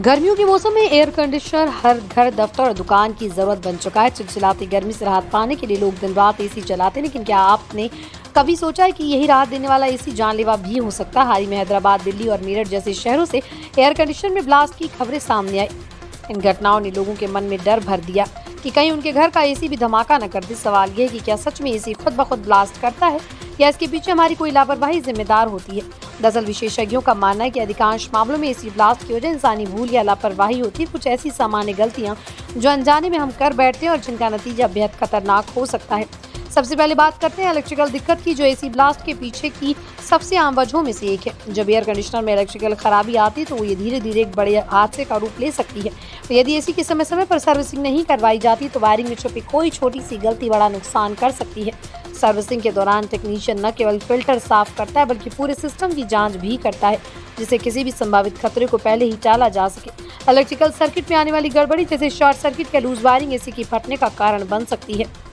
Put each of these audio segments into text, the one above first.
गर्मियों के मौसम में एयर कंडीशनर हर घर, दफ्तर और दुकान की जरूरत बन चुका है। चिलचिलाती गर्मी से राहत पाने के लिए लोग दिन रात एसी चलाते हैं, लेकिन क्या आपने कभी सोचा है कि यही राहत देने वाला एसी जानलेवा भी हो सकता है? हाल ही में हैदराबाद, दिल्ली और मेरठ जैसे शहरों से एयर कंडीशनर में ब्लास्ट की खबरें सामने आई। इन घटनाओं ने लोगों के मन में डर भर दिया कि कहीं उनके घर का एसी भी धमाका न कर दे। सवाल यह है कि क्या सच में एसी खुद ब खुद ब्लास्ट करता है या इसके पीछे हमारी कोई लापरवाही जिम्मेदार होती है? दरअसल विशेषज्ञों का मानना है कि अधिकांश मामलों में एसी ब्लास्ट की वजह इंसानी भूल या लापरवाही होती है। कुछ ऐसी सामान्य गलतियां जो अनजाने में हम कर बैठते हैं और जिनका नतीजा बेहद खतरनाक हो सकता है। सबसे पहले बात करते हैं इलेक्ट्रिकल दिक्कत की, जो एसी ब्लास्ट के पीछे की सबसे आम वजहों में से एक है। जब एयर कंडीशनर में इलेक्ट्रिकल खराबी आती है तो ये धीरे धीरे एक बड़े हादसे का रूप ले सकती है। तो यदि एसी की समय समय पर सर्विसिंग नहीं करवाई जाती तो वायरिंग में छुपी कोई छोटी सी गलती बड़ा नुकसान कर सकती है। सर्विसिंग के दौरान टेक्नीशियन न केवल फिल्टर साफ करता है बल्कि पूरे सिस्टम की जांच भी करता है, जिससे किसी भी संभावित खतरे को पहले ही टाला जा सके। इलेक्ट्रिकल सर्किट में आने वाली गड़बड़ी जैसे शॉर्ट सर्किट या लूज वायरिंग एसी की फटने का कारण बन सकती है।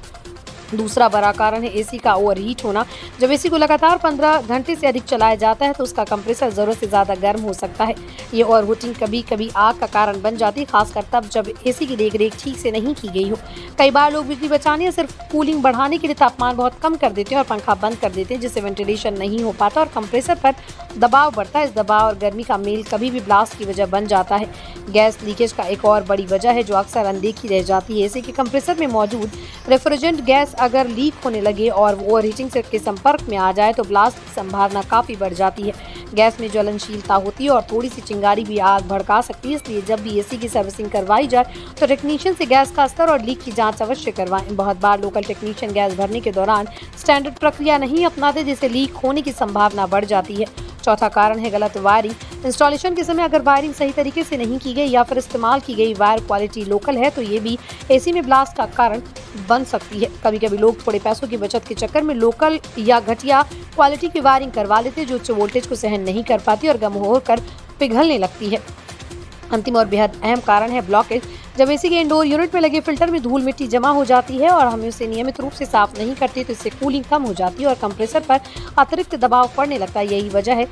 दूसरा बड़ा कारण है एसी का ओवरहीट होना। जब एसी को लगातार 15 घंटे से अधिक चलाया जाता है तो उसका कंप्रेसर जरूरत से ज़्यादा गर्म हो सकता है। ये ओवरहीटिंग कभी कभी आग का कारण बन जाती है, खासकर तब जब एसी की देखरेख ठीक से नहीं की गई हो। कई बार लोग बिजली बचाने या सिर्फ कूलिंग बढ़ाने के लिए तापमान बहुत कम कर देते हैं और पंखा बंद कर देते हैं, जिससे वेंटिलेशन नहीं हो पाता और कंप्रेसर पर दबाव बढ़ता है। इस दबाव और गर्मी का मेल कभी भी ब्लास्ट की वजह बन जाता है। गैस लीकेज का एक और बड़ी वजह है जो अक्सर अनदेखी रह जाती है। एसी के कंप्रेसर में मौजूद रेफ्रिजरेंट गैस अगर लीक होने लगे और ओवरहीटिंग से के संपर्क में आ जाए तो ब्लास्ट की संभावना काफ़ी बढ़ जाती है। गैस में ज्वलनशीलता होती है और थोड़ी सी चिंगारी भी आग भड़का सकती है। इसलिए जब भी एसी की सर्विसिंग करवाई जाए तो टेक्नीशियन से गैस का स्तर और लीक की जांच अवश्य करवाएं। बहुत बार लोकल टेक्नीशियन गैस भरने के दौरान स्टैंडर्ड प्रक्रिया नहीं अपनाते, जिससे लीक होने की संभावना बढ़ जाती है। चौथा कारण है गलत वायरिंग। इंस्टॉलेशन के समय अगर वायरिंग सही तरीके से नहीं की गई या फिर इस्तेमाल की गई वायर क्वालिटी लोकल है तो ये भी एसी में ब्लास्ट का कारण बन सकती है। कभी कभी लोग थोड़े पैसों की बचत के चक्कर में लोकल या घटिया क्वालिटी की वायरिंग करवा लेते हैं, जो उच्च वोल्टेज को सहन नहीं कर पाती और गम होकर पिघलने लगती है। अंतिम और बेहद अहम कारण है ब्लॉकेज। जब एसी के इंडोर यूनिट में लगे फिल्टर में धूल मिट्टी जमा हो जाती है और हम उसे नियमित रूप से साफ नहीं करते तो इससे कूलिंग कम हो जाती है और कंप्रेसर पर अतिरिक्त दबाव पड़ने लगता है। यही वजह है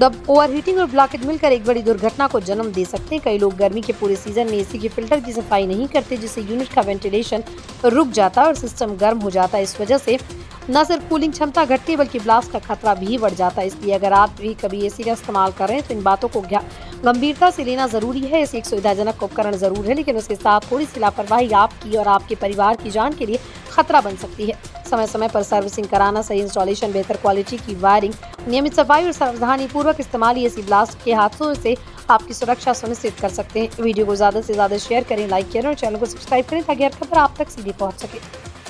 ओवरहीटिंग और ब्लॉकेज मिलकर एक बड़ी दुर्घटना को जन्म दे सकते हैं। कई लोग गर्मी के पूरे सीजन में एसी के फिल्टर की सफाई नहीं करते, जिससे यूनिट का वेंटिलेशन रुक जाता है और सिस्टम गर्म हो जाता है। इस वजह से न सिर्फ कूलिंग क्षमता घटती है बल्कि ब्लास्ट का खतरा भी बढ़ जाता है। इसलिए अगर आप भी कभी एसी का इस्तेमाल कर रहे हैं तो इन बातों को गंभीरता से लेना जरूरी है। एसी एक सुविधाजनक उपकरण जरूर है, लेकिन उसके साथ थोड़ी सी लापरवाही आपकी और आपके परिवार की जान के लिए खतरा बन सकती है। समय समय पर सर्विसिंग कराना, सही इंस्टॉलेशन, बेहतर क्वालिटी की वायरिंग, नियमित सफाई और सावधानी पूर्वक इस्तेमाल एसी ब्लास्ट के हादसों से आपकी सुरक्षा सुनिश्चित कर सकते हैं। वीडियो को ज़्यादा से ज़्यादा शेयर करें, लाइक करें और चैनल को सब्सक्राइब करें ताकि हर खबर आप तक सीधे पहुंच सके।